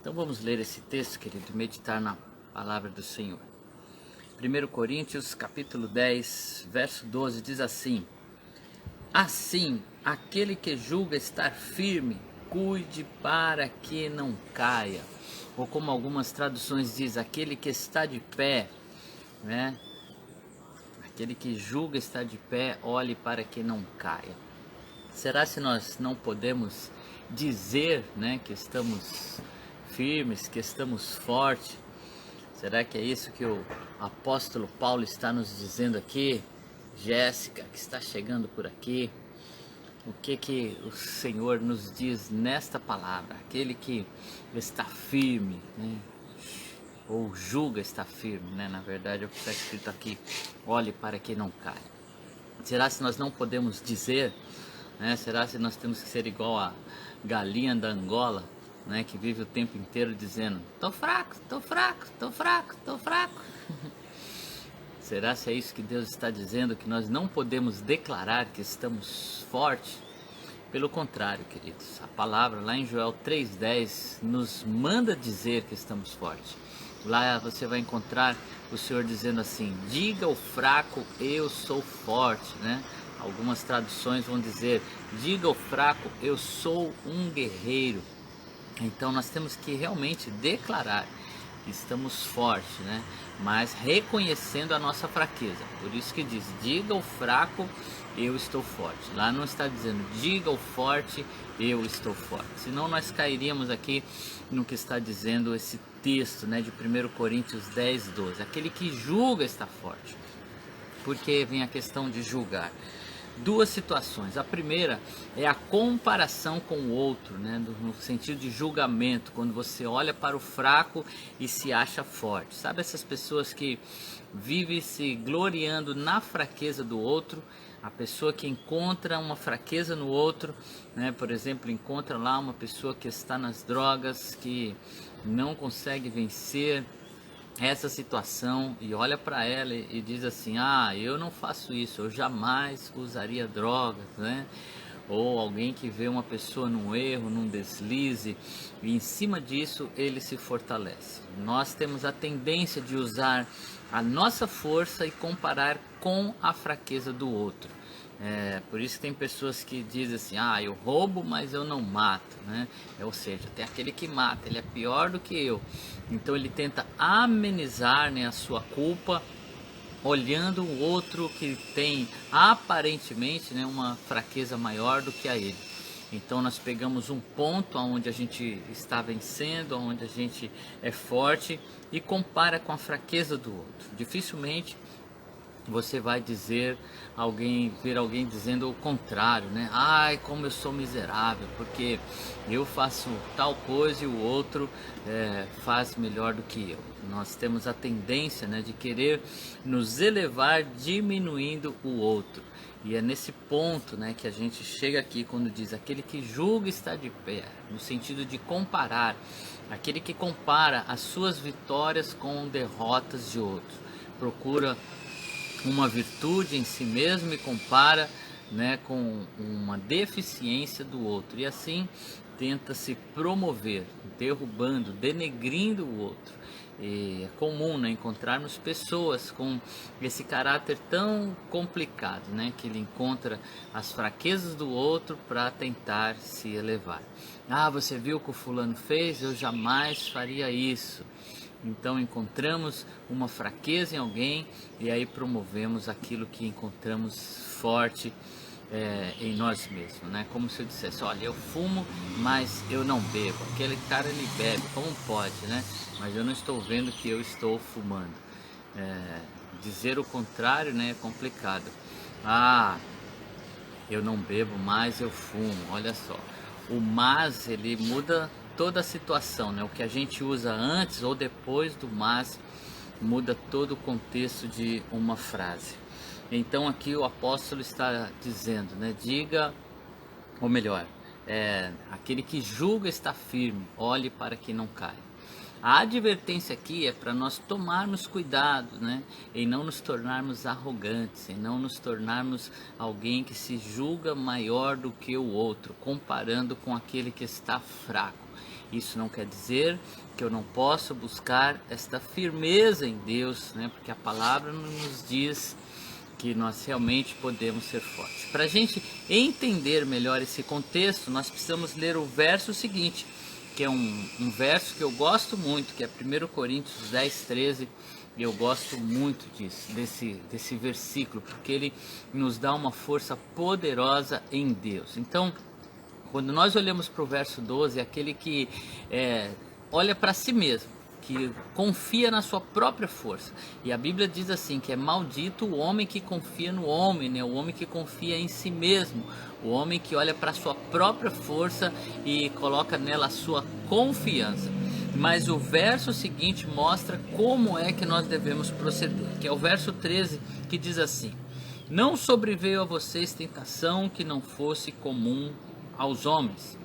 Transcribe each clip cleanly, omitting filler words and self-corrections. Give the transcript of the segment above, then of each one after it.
Então vamos ler esse texto, querido, e meditar na palavra do Senhor. 1 Coríntios capítulo 10, verso 12 diz assim: Assim, aquele que julga estar firme, cuide para que não caia. Ou como algumas traduções diz, aquele que está de pé, né? Aquele que julga estar de pé, olhe para que não caia. Será se nós não podemos dizer, né, que estamos firmes, que estamos fortes? Será que é isso que o apóstolo Paulo está nos dizendo aqui? Jéssica, que está chegando por aqui, o que o Senhor nos diz nesta palavra? Aquele que está firme, né? Ou julga estar firme, né? Na verdade é o que está escrito aqui: olhe para que não caia. Será se nós não podemos dizer, né? Será se nós temos que ser igual a galinha da Angola, né? Que vive o tempo inteiro dizendo: tô fraco, tô fraco, tô fraco, tô fraco. Será se é isso que Deus está dizendo, que nós não podemos declarar que estamos fortes? Pelo contrário, queridos, a palavra lá em Joel 3,10 nos manda dizer que estamos fortes. Lá você vai encontrar o Senhor dizendo assim: diga ao fraco, eu sou forte, né? Algumas traduções vão dizer: diga ao fraco, eu sou um guerreiro. Então nós temos que realmente declarar que estamos fortes, né? Mas reconhecendo a nossa fraqueza. Por isso que diz: diga ao fraco, eu estou forte. Lá não está dizendo: diga ao forte, eu estou forte. Senão nós cairíamos aqui no que está dizendo esse texto, né, de 1 Coríntios 10, 12. Aquele que julga está forte. Porque vem a questão de julgar. Duas situações. A primeira é a comparação com o outro, né? No sentido de julgamento, quando você olha para o fraco e se acha forte. Sabe essas pessoas que vivem se gloriando na fraqueza do outro? A pessoa que encontra uma fraqueza no outro, né? Por exemplo, encontra lá uma pessoa que está nas drogas, que não consegue vencer essa situação e olha para ela e diz assim: eu não faço isso, eu jamais usaria drogas, né? Ou alguém que vê uma pessoa num erro, num deslize, e em cima disso ele se fortalece. Nós temos a tendência de usar a nossa força e comparar com a fraqueza do outro. Por isso que tem pessoas que dizem assim: eu roubo, mas eu não mato, né? Ou seja, tem aquele que mata, ele é pior do que eu. Então ele tenta amenizar, né, a sua culpa, olhando o outro que tem aparentemente, né, uma fraqueza maior do que a ele. Então nós pegamos um ponto onde a gente está vencendo, onde a gente é forte, e compara com a fraqueza do outro. Dificilmente você vai ver alguém dizendo o contrário, né? Ai, como eu sou miserável, porque eu faço tal coisa e o outro faz melhor do que eu. Nós temos a tendência, né, de querer nos elevar diminuindo o outro. E é nesse ponto, né, que a gente chega aqui quando diz: aquele que julga está de pé, no sentido de comparar, aquele que compara as suas vitórias com derrotas de outros, procura uma virtude em si mesmo e compara, né, com uma deficiência do outro, e assim tenta se promover, derrubando, denegrindo o outro. E é comum, né, encontrarmos pessoas com esse caráter tão complicado, né, que ele encontra as fraquezas do outro para tentar se elevar. Você viu o que o fulano fez? Eu jamais faria isso. Então encontramos uma fraqueza em alguém e aí promovemos aquilo que encontramos forte em nós mesmos, né? Como se eu dissesse: olha, eu fumo, mas eu não bebo. Aquele cara, ele bebe, como pode, né? Mas eu não estou vendo que eu estou fumando. Dizer o contrário, né, é complicado. Eu não bebo, mas eu fumo. Olha só, o mas ele muda toda a situação, né? O que a gente usa antes ou depois do mas muda todo o contexto de uma frase. Então aqui o apóstolo está dizendo, né? Diga, ou melhor, aquele que julga está firme, olhe para que não caia. A advertência aqui é para nós tomarmos cuidado, né, em não nos tornarmos arrogantes, em não nos tornarmos alguém que se julga maior do que o outro, comparando com aquele que está fraco. Isso não quer dizer que eu não posso buscar esta firmeza em Deus, né? Porque a palavra nos diz que nós realmente podemos ser fortes. Para a gente entender melhor esse contexto, nós precisamos ler o verso seguinte, que é um verso que eu gosto muito, que é 1 Coríntios 10, 13. Eu gosto muito desse versículo, porque ele nos dá uma força poderosa em Deus. Então, quando nós olhamos para o verso 12, é aquele que olha para si mesmo, que confia na sua própria força. E a Bíblia diz assim, que é maldito o homem que confia no homem, né? O homem que confia em si mesmo, o homem que olha para a sua própria força e coloca nela a sua confiança. Mas o verso seguinte mostra como é que nós devemos proceder, que é o verso 13, que diz assim: não sobreveio a vocês tentação que não fosse comum aos homens.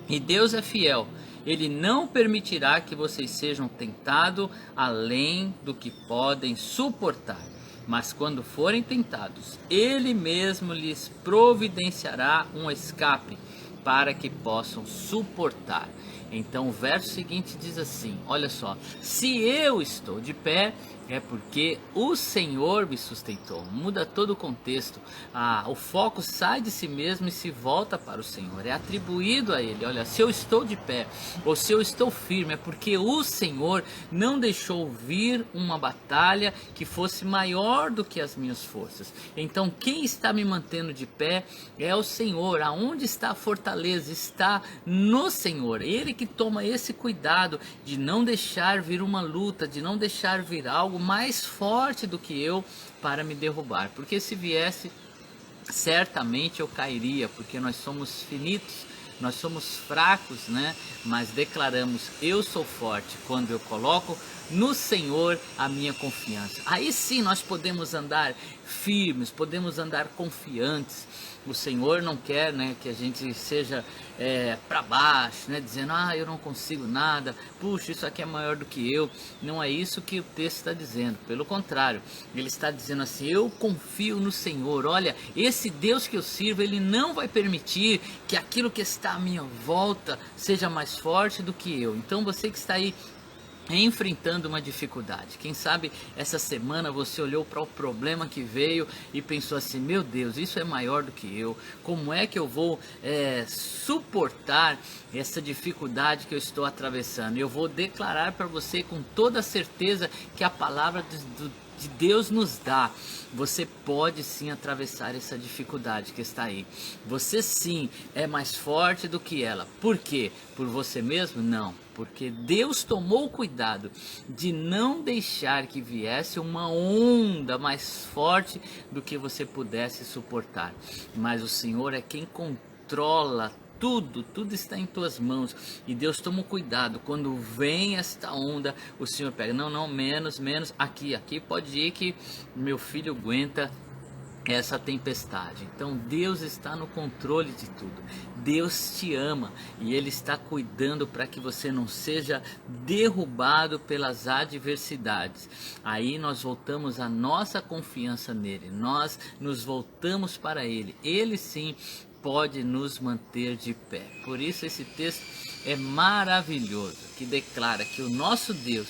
E Deus é fiel, Ele não permitirá que vocês sejam tentados além do que podem suportar. Mas quando forem tentados, Ele mesmo lhes providenciará um escape para que possam suportar. Então o verso seguinte diz assim, olha só: se eu estou de pé, é porque o Senhor me sustentou. Muda todo o contexto. O foco sai de si mesmo e se volta para o Senhor. É atribuído a Ele. Olha, se eu estou de pé, ou se eu estou firme, é porque o Senhor não deixou vir uma batalha que fosse maior do que as minhas forças. Então quem está me mantendo de pé é o Senhor. Aonde está a fortaleza? Está no Senhor. Ele que toma esse cuidado de não deixar vir uma luta, de não deixar vir algo mais forte do que eu para me derrubar, porque se viesse, certamente eu cairia, porque nós somos finitos, nós somos fracos, né? Mas declaramos: eu sou forte quando eu coloco no Senhor a minha confiança. Aí sim nós podemos andar firmes, podemos andar confiantes. O Senhor não quer, né, que a gente seja para baixo, né, dizendo: eu não consigo nada, puxa, isso aqui é maior do que eu. Não é isso que o texto está dizendo, pelo contrário, ele está dizendo assim: eu confio no Senhor. Olha, esse Deus que eu sirvo, Ele não vai permitir que aquilo que está à minha volta seja mais forte do que eu. Então você que está aí enfrentando uma dificuldade, quem sabe essa semana você olhou para o problema que veio e pensou assim: meu Deus, isso é maior do que eu, como é que eu vou suportar essa dificuldade que eu estou atravessando? Eu vou declarar para você com toda a certeza que a palavra de Deus nos dá: você pode sim atravessar essa dificuldade que está aí. Você sim é mais forte do que ela. Por quê? Por você mesmo? Não, porque Deus tomou cuidado de não deixar que viesse uma onda mais forte do que você pudesse suportar. Mas o Senhor é quem controla tudo está em tuas mãos, e Deus toma cuidado. Quando vem esta onda, o Senhor pega: não, menos, aqui pode ir, que meu filho aguenta essa tempestade. Então Deus está no controle de tudo. Deus te ama e Ele está cuidando para que você não seja derrubado pelas adversidades. Aí nós voltamos a nossa confiança nele, nós nos voltamos para Ele. Ele sim pode nos manter de pé. Por isso esse texto é maravilhoso, que declara que o nosso Deus,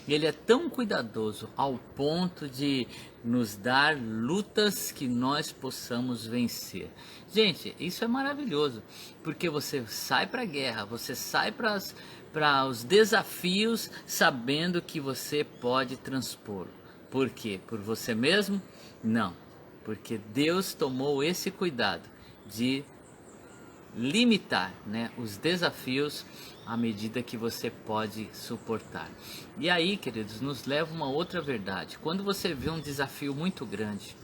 Ele é tão cuidadoso ao ponto de nos dar lutas que nós possamos vencer. Gente, isso é maravilhoso, porque você sai para a guerra, você sai para os desafios sabendo que você pode transpor. Por quê? Por você mesmo? Não, porque Deus tomou esse cuidado de limitar, né, os desafios à medida que você pode suportar. E aí, queridos, nos leva uma outra verdade. Quando você vê um desafio muito grande,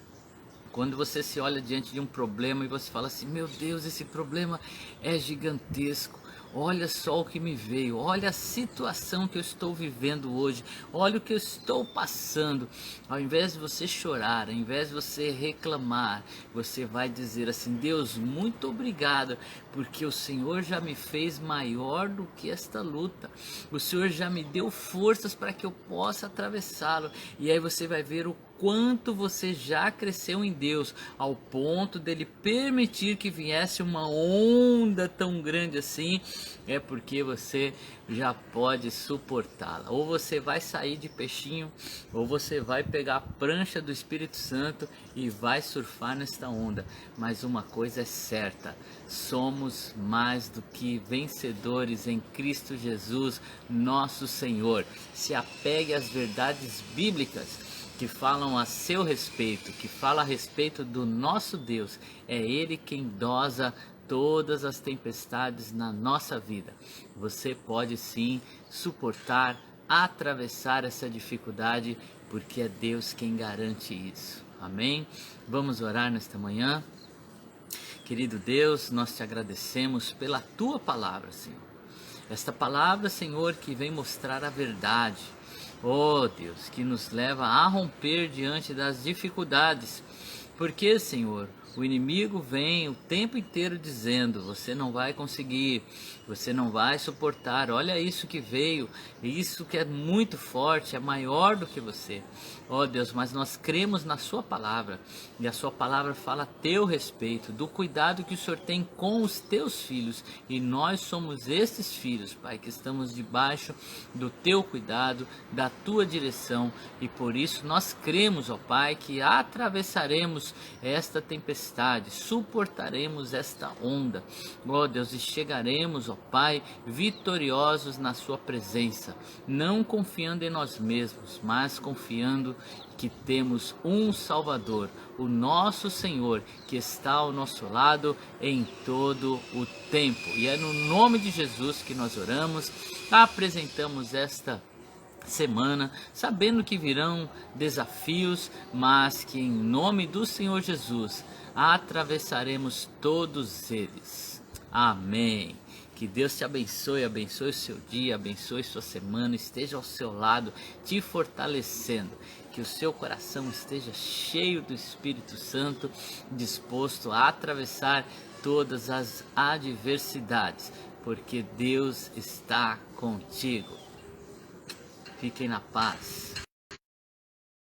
quando você se olha diante de um problema e você fala assim: meu Deus, esse problema é gigantesco, olha só o que me veio, olha a situação que eu estou vivendo hoje, olha o que eu estou passando. Ao invés de você chorar, ao invés de você reclamar, você vai dizer assim: Deus, muito obrigado, porque o Senhor já me fez maior do que esta luta, o Senhor já me deu forças para que eu possa atravessá-lo. E aí você vai ver o quanto você já cresceu em Deus, ao ponto dele permitir que viesse uma onda tão grande assim, é porque você já pode suportá-la. Ou você vai sair de peixinho, ou você vai pegar a prancha do Espírito Santo e vai surfar nesta onda. Mas uma coisa é certa: somos mais do que vencedores em Cristo Jesus, nosso Senhor. Se apegue às verdades bíblicas que falam a seu respeito, que fala a respeito do nosso Deus. É Ele quem dosa todas as tempestades na nossa vida. Você pode sim suportar, atravessar essa dificuldade, porque é Deus quem garante isso. Amém? Vamos orar nesta manhã. Querido Deus, nós te agradecemos pela tua palavra, Senhor. Esta palavra, Senhor, que vem mostrar a verdade. Oh Deus, que nos leva a romper diante das dificuldades. Porque, Senhor, o inimigo vem o tempo inteiro dizendo: você não vai conseguir, você não vai suportar, olha isso que veio, isso que é muito forte, é maior do que você. Oh Deus, mas nós cremos na sua palavra, e a sua palavra fala a teu respeito, do cuidado que o Senhor tem com os teus filhos, e nós somos esses filhos, Pai, que estamos debaixo do teu cuidado, da tua direção, e por isso nós cremos, ó Pai, que atravessaremos esta tempestade, suportaremos esta onda, ó Deus, e chegaremos, ó Pai, vitoriosos na sua presença, não confiando em nós mesmos, mas confiando que temos um Salvador, o nosso Senhor, que está ao nosso lado em todo o tempo. E é no nome de Jesus que nós oramos, apresentamos esta semana, sabendo que virão desafios, mas que em nome do Senhor Jesus atravessaremos todos eles. Amém. Que Deus te abençoe, abençoe o seu dia, abençoe sua semana, esteja ao seu lado, te fortalecendo. Que o seu coração esteja cheio do Espírito Santo, disposto a atravessar todas as adversidades, porque Deus está contigo. Fiquem na paz.